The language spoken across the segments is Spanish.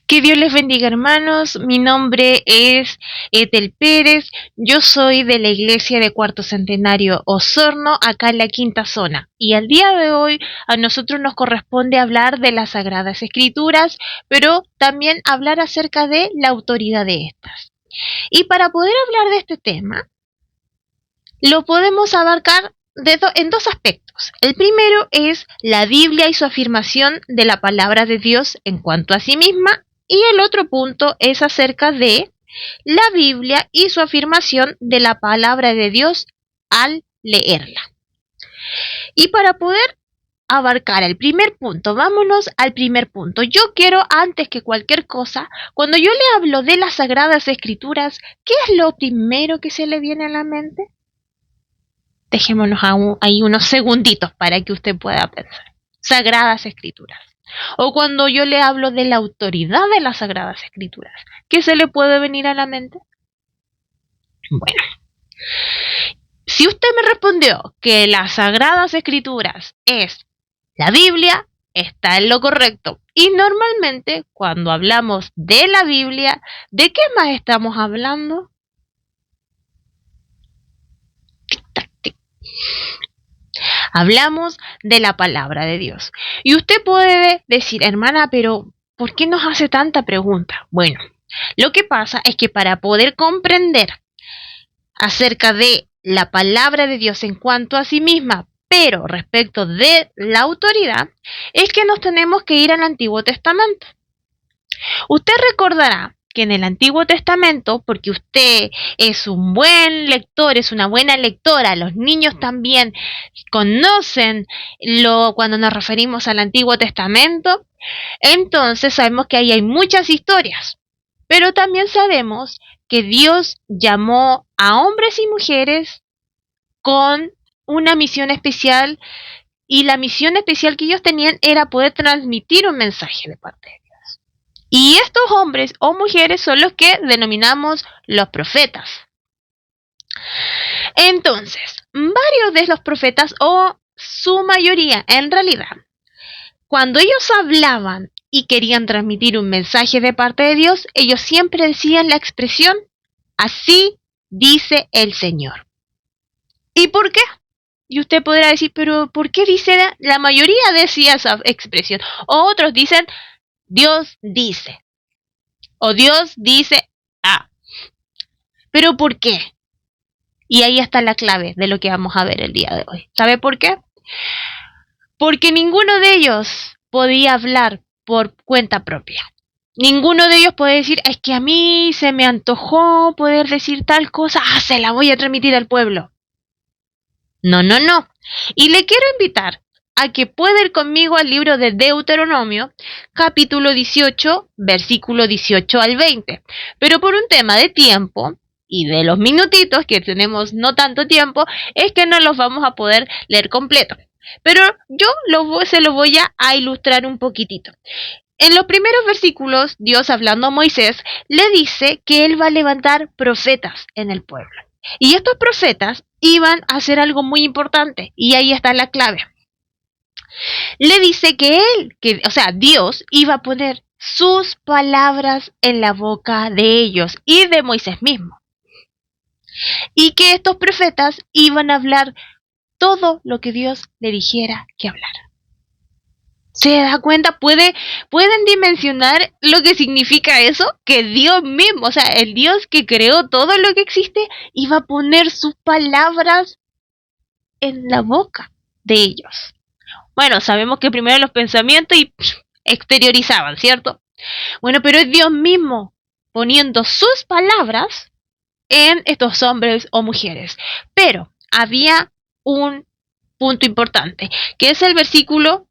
Que Dios les bendiga, hermanos. Mi nombre es Ethel Pérez. Yo soy de la iglesia de Cuarto Centenario Osorno, acá en la quinta zona. Y al día de hoy a nosotros nos corresponde hablar de las Sagradas Escrituras, pero también hablar acerca de la autoridad de estas. Y para poder hablar de este tema, lo podemos abarcar en dos aspectos. El primero es la Biblia y su afirmación de la palabra de Dios en cuanto a sí misma. Y el otro punto es acerca de la Biblia y su afirmación de la palabra de Dios al leerla. Y para poder abarcar el primer punto, vámonos al primer punto. Yo quiero, antes que cualquier cosa, cuando yo le hablo de las Sagradas Escrituras, ¿qué es lo primero que se le viene a la mente? Dejémonos ahí unos segunditos para que usted pueda pensar. Sagradas Escrituras. O cuando yo le hablo de la autoridad de las Sagradas Escrituras, ¿qué se le puede venir a la mente? Bueno, si usted me respondió que las Sagradas Escrituras es la Biblia, está en lo correcto. Y normalmente, cuando hablamos de la Biblia, ¿de qué más estamos hablando? Hablamos de la palabra de Dios. Y usted puede decir, hermana, pero ¿por qué nos hace tanta pregunta? Bueno, lo que pasa es que para poder comprender acerca de la palabra de Dios en cuanto a sí misma, pero respecto de la autoridad, es que nos tenemos que ir al Antiguo Testamento. Usted recordará que en el Antiguo Testamento, porque usted es un buen lector, es una buena lectora, los niños también conocen cuando nos referimos al Antiguo Testamento, entonces sabemos que ahí hay muchas historias, pero también sabemos que Dios llamó a hombres y mujeres con una misión especial, y la misión especial que ellos tenían era poder transmitir un mensaje de parte de Dios. Y estos hombres o mujeres son los que denominamos los profetas. Entonces, varios de los profetas, o su mayoría en realidad, cuando ellos hablaban y querían transmitir un mensaje de parte de Dios, ellos siempre decían la expresión, así dice el Señor. ¿Y por qué? Y usted podrá decir, pero ¿por qué dice? La mayoría decía esa expresión. O otros dicen, Dios dice. O Dios dice, ¿pero por qué? Y ahí está la clave de lo que vamos a ver el día de hoy. ¿Sabe por qué? Porque ninguno de ellos podía hablar por cuenta propia. Ninguno de ellos puede decir, es que a mí se me antojó poder decir tal cosa, se la voy a transmitir al pueblo. No. Y le quiero invitar a que pueda ir conmigo al libro de Deuteronomio, capítulo 18, versículo 18 al 20. Pero por un tema de tiempo y de los minutitos que tenemos no tanto tiempo, es que no los vamos a poder leer completo. Pero yo se lo voy a ilustrar un poquitito. En los primeros versículos, Dios hablando a Moisés, le dice que él va a levantar profetas en el pueblo. Y estos profetas iban a hacer algo muy importante, y ahí está la clave. Le dice que Dios iba a poner sus palabras en la boca de ellos y de Moisés mismo. Y que estos profetas iban a hablar todo lo que Dios le dijera que hablara. ¿Se da cuenta? ¿Pueden dimensionar lo que significa eso? Que Dios mismo, o sea, el Dios que creó todo lo que existe, iba a poner sus palabras en la boca de ellos. Bueno, sabemos que primero los pensamientos y exteriorizaban, ¿cierto? Bueno, pero es Dios mismo poniendo sus palabras en estos hombres o mujeres. Pero había un punto importante, que es el versículo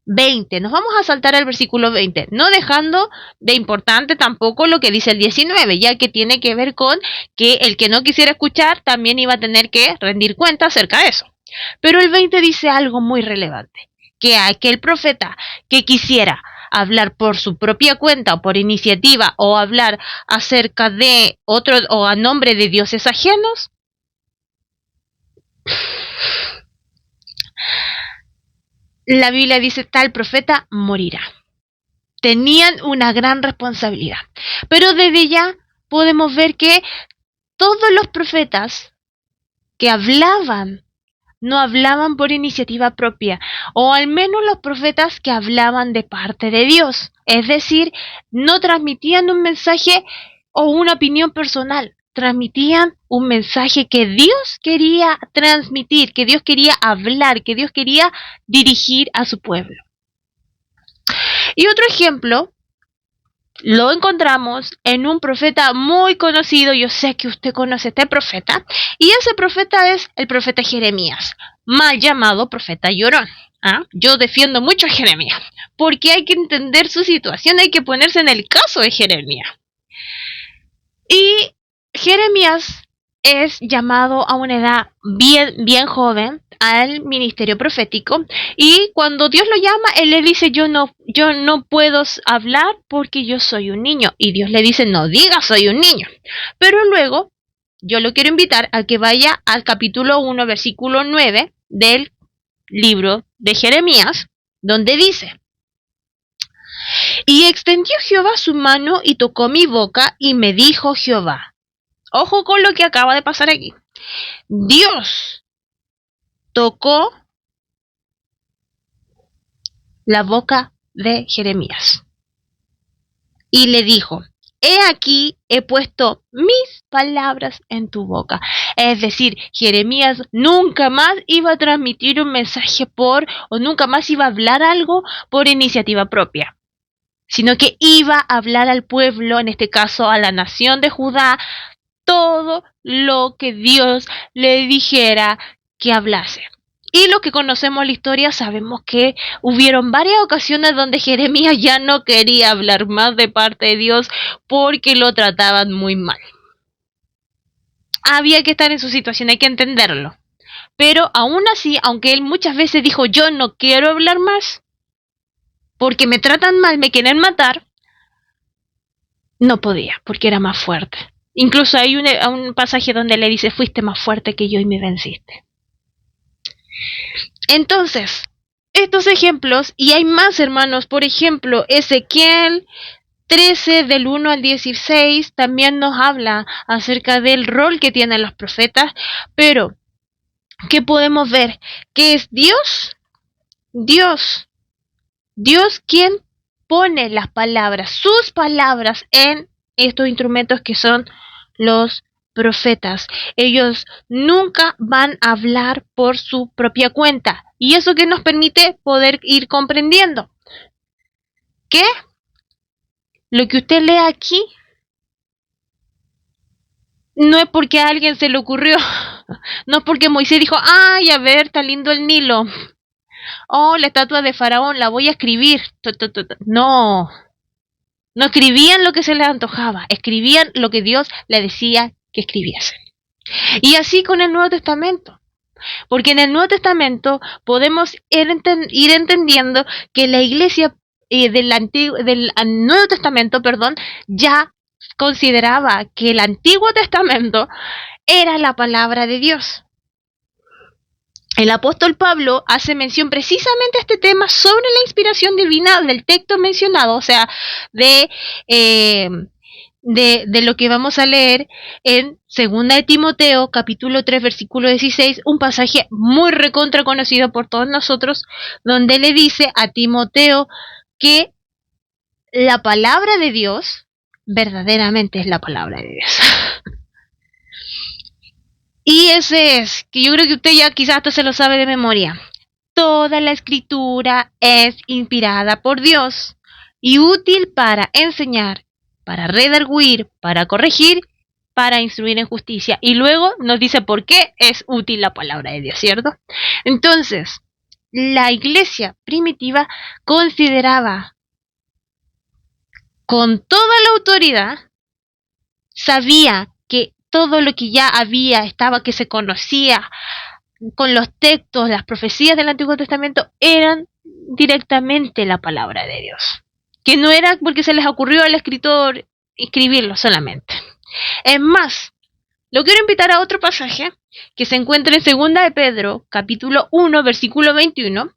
20. Nos vamos a saltar al versículo 20, no dejando de importante tampoco lo que dice el 19, ya que tiene que ver con que el que no quisiera escuchar también iba a tener que rendir cuenta acerca de eso. Pero el 20 dice algo muy relevante, que aquel profeta que quisiera hablar por su propia cuenta o por iniciativa o hablar acerca de otro o a nombre de dioses ajenos, la Biblia dice tal profeta morirá. tenían una gran responsabilidad. Pero desde ya podemos ver que todos los profetas que hablaban no hablaban por iniciativa propia, o al menos los profetas que hablaban de parte de Dios. Es decir, no transmitían un mensaje o una opinión personal, transmitían un mensaje que Dios quería transmitir, que Dios quería hablar, que Dios quería dirigir a su pueblo. Y otro ejemplo lo encontramos en un profeta muy conocido. Yo sé que usted conoce a este profeta, y ese profeta es el profeta Jeremías, mal llamado profeta llorón. Yo defiendo mucho a Jeremías, porque hay que entender su situación, hay que ponerse en el caso de Jeremías. Y Jeremías es llamado a una edad bien joven al ministerio profético, y cuando Dios lo llama, él le dice, yo no puedo hablar porque yo soy un niño, y Dios le dice, no digas soy un niño. Pero luego yo lo quiero invitar a que vaya al capítulo 1, versículo 9 del libro de Jeremías, donde dice: y extendió Jehová su mano y tocó mi boca, y me dijo Jehová. Ojo con lo que acaba de pasar aquí. Dios tocó la boca de Jeremías y le dijo: he aquí, he puesto mis palabras en tu boca. Es decir, Jeremías nunca más iba a transmitir un mensaje o nunca más iba a hablar algo por iniciativa propia, sino que iba a hablar al pueblo, en este caso a la nación de Judá, todo lo que Dios le dijera que hablase. Y los que conocemos la historia sabemos que hubieron varias ocasiones donde Jeremías ya no quería hablar más de parte de Dios porque lo trataban muy mal. Había que estar en su situación, hay que entenderlo. Pero aún así, aunque él muchas veces dijo, yo no quiero hablar más porque me tratan mal, me quieren matar, no podía, porque era más fuerte. Incluso hay un pasaje donde le dice, fuiste más fuerte que yo y me venciste. Entonces, estos ejemplos, y hay más, hermanos, por ejemplo, Ezequiel 13 del 1 al 16 también nos habla acerca del rol que tienen los profetas, pero ¿qué podemos ver? Que es Dios quien pone las palabras, sus palabras en estos instrumentos que son los profetas. Ellos nunca van a hablar por su propia cuenta. Y eso que nos permite poder ir comprendiendo que lo que usted lee aquí no es porque a alguien se le ocurrió. No es porque Moisés dijo, ay, a ver, está lindo el Nilo. Oh, la estatua de Faraón, la voy a escribir. No. No escribían lo que se les antojaba, escribían lo que Dios les decía que escribiesen. Y así con el Nuevo Testamento. Porque en el Nuevo Testamento podemos ir entendiendo que la iglesia del Nuevo Testamento, ya consideraba que el Antiguo Testamento era la palabra de Dios. El apóstol Pablo hace mención precisamente a este tema sobre la inspiración divina del texto mencionado, o sea, de lo que vamos a leer en 2 de Timoteo, capítulo 3, versículo 16, un pasaje muy recontra conocido por todos nosotros, donde le dice a Timoteo que la palabra de Dios verdaderamente es la palabra de Dios. Y ese es, que yo creo que usted ya quizás hasta se lo sabe de memoria. Toda la escritura es inspirada por Dios y útil para enseñar, para redarguir, para corregir, para instruir en justicia. Y luego nos dice por qué es útil la palabra de Dios, ¿cierto? Entonces, la iglesia primitiva consideraba con toda la autoridad, sabía que todo lo que ya que se conocía con los textos, las profecías del Antiguo Testamento, eran directamente la palabra de Dios. Que no era porque se les ocurrió al escritor escribirlo solamente. Es más, lo quiero invitar a otro pasaje que se encuentra en 2 de Pedro, capítulo 1, versículo 21,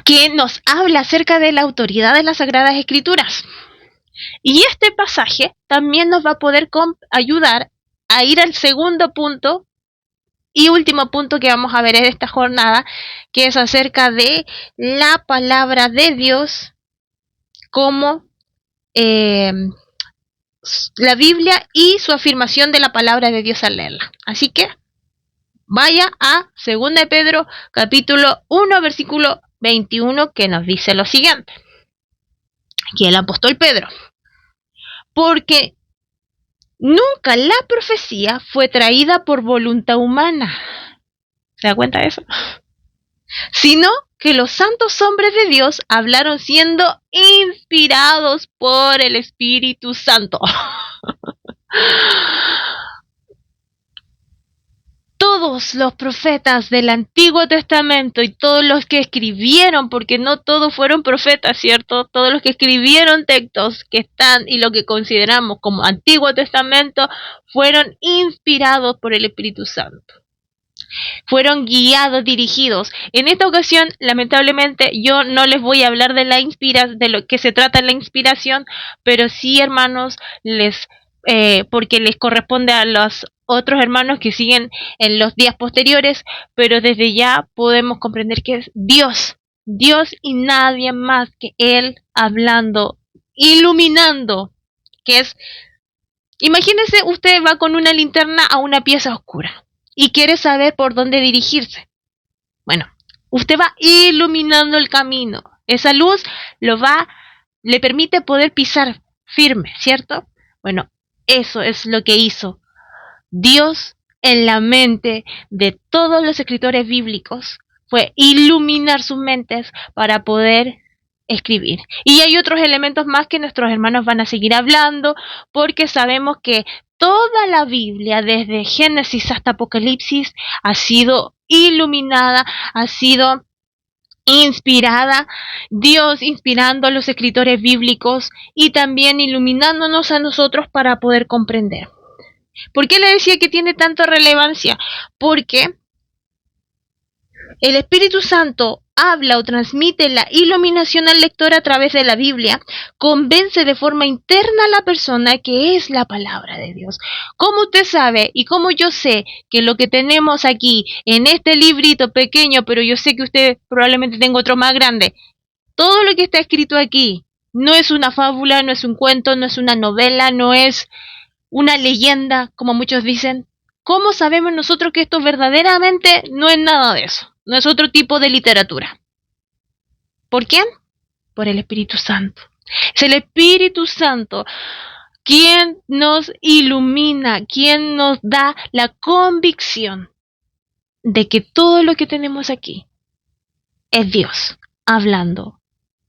que nos habla acerca de la autoridad de las Sagradas Escrituras. Y este pasaje también nos va a poder ayudar a ir al segundo punto y último punto que vamos a ver en esta jornada, que es acerca de la palabra de Dios como la Biblia y su afirmación de la palabra de Dios al leerla. Así que vaya a 2 de Pedro capítulo 1 versículo 21, que nos dice lo siguiente. Aquí el apóstol Pedro: porque nunca la profecía fue traída por voluntad humana. ¿Se da cuenta de eso? Sino que los santos hombres de Dios hablaron siendo inspirados por el Espíritu Santo. Todos los profetas del Antiguo Testamento y todos los que escribieron, porque no todos fueron profetas, ¿cierto? Todos los que escribieron textos que están y lo que consideramos como Antiguo Testamento fueron inspirados por el Espíritu Santo. Fueron guiados, dirigidos. En esta ocasión, lamentablemente, yo no les voy a hablar de de lo que se trata en la inspiración, pero sí, hermanos, porque les corresponde a los otros hermanos que siguen en los días posteriores, pero desde ya podemos comprender que es Dios y nadie más que Él hablando, iluminando, que es, imagínese, usted va con una linterna a una pieza oscura y quiere saber por dónde dirigirse. Bueno, usted va iluminando el camino. Esa luz le permite poder pisar firme, ¿cierto? Bueno, eso es lo que hizo Dios en la mente de todos los escritores bíblicos, fue iluminar sus mentes para poder escribir. Y hay otros elementos más que nuestros hermanos van a seguir hablando, porque sabemos que toda la Biblia, desde Génesis hasta Apocalipsis, ha sido iluminada, ha sido inspirada, Dios inspirando a los escritores bíblicos y también iluminándonos a nosotros para poder comprender. ¿Por qué le decía que tiene tanta relevancia? Porque el Espíritu Santo habla o transmite la iluminación al lector a través de la Biblia, convence de forma interna a la persona que es la palabra de Dios. ¿Cómo usted sabe y cómo yo sé que lo que tenemos aquí en este librito pequeño, pero yo sé que usted probablemente tenga otro más grande, todo lo que está escrito aquí no es una fábula, no es un cuento, no es una novela, no es una leyenda, como muchos dicen? ¿Cómo sabemos nosotros que esto verdaderamente no es nada de eso? No es otro tipo de literatura. ¿Por quién? Por el Espíritu Santo. Es el Espíritu Santo quien nos ilumina, quien nos da la convicción de que todo lo que tenemos aquí es Dios hablando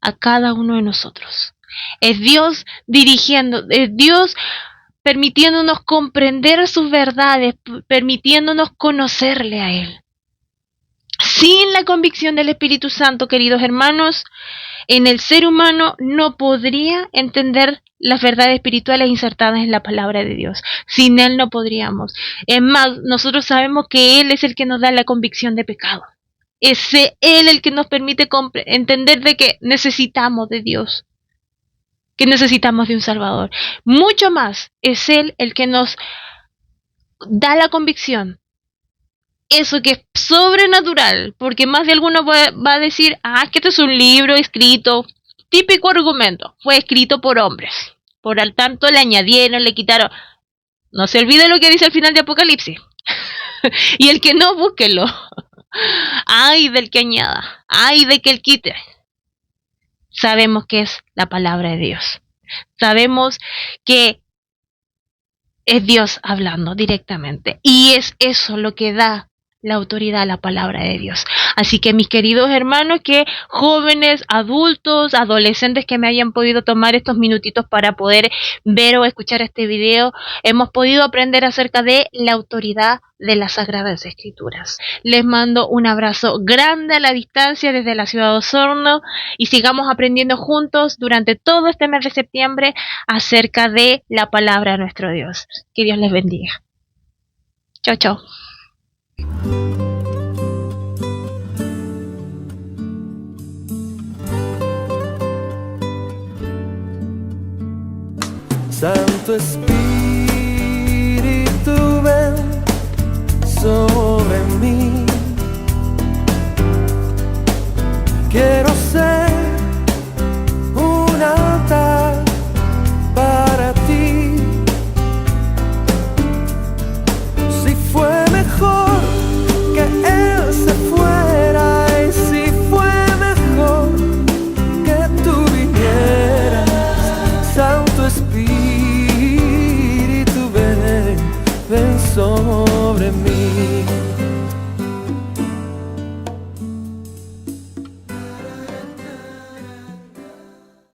a cada uno de nosotros. Es Dios dirigiendo, es Dios permitiéndonos comprender sus verdades, permitiéndonos conocerle a Él. Sin la convicción del Espíritu Santo, queridos hermanos, en el ser humano no podría entender las verdades espirituales insertadas en la palabra de Dios. Sin Él no podríamos. Es más, nosotros sabemos que Él es el que nos da la convicción de pecado. Es Él el que nos permite entender de que necesitamos de Dios, que necesitamos de un Salvador. Mucho más, es Él el que nos da la convicción. Eso que es sobrenatural, porque más de alguno va a decir, es que este es un libro escrito, típico argumento, fue escrito por hombres, por al tanto le añadieron, le quitaron. No se olvide lo que dice al final de Apocalipsis. Y el que no, búsquelo. Ay del que añada, ay de que él quite. Sabemos que es la palabra de Dios. Sabemos que es Dios hablando directamente. Y es eso lo que da la autoridad a la palabra de Dios. Así que mis queridos hermanos, que jóvenes, adultos, adolescentes que me hayan podido tomar estos minutitos para poder ver o escuchar este video, hemos podido aprender acerca de la autoridad de las Sagradas Escrituras. Les mando un abrazo grande a la distancia desde la ciudad de Osorno y sigamos aprendiendo juntos durante todo este mes de septiembre acerca de la palabra de nuestro Dios. Que Dios les bendiga. Chao, chao. Santo Espíritu, ven sobre mí.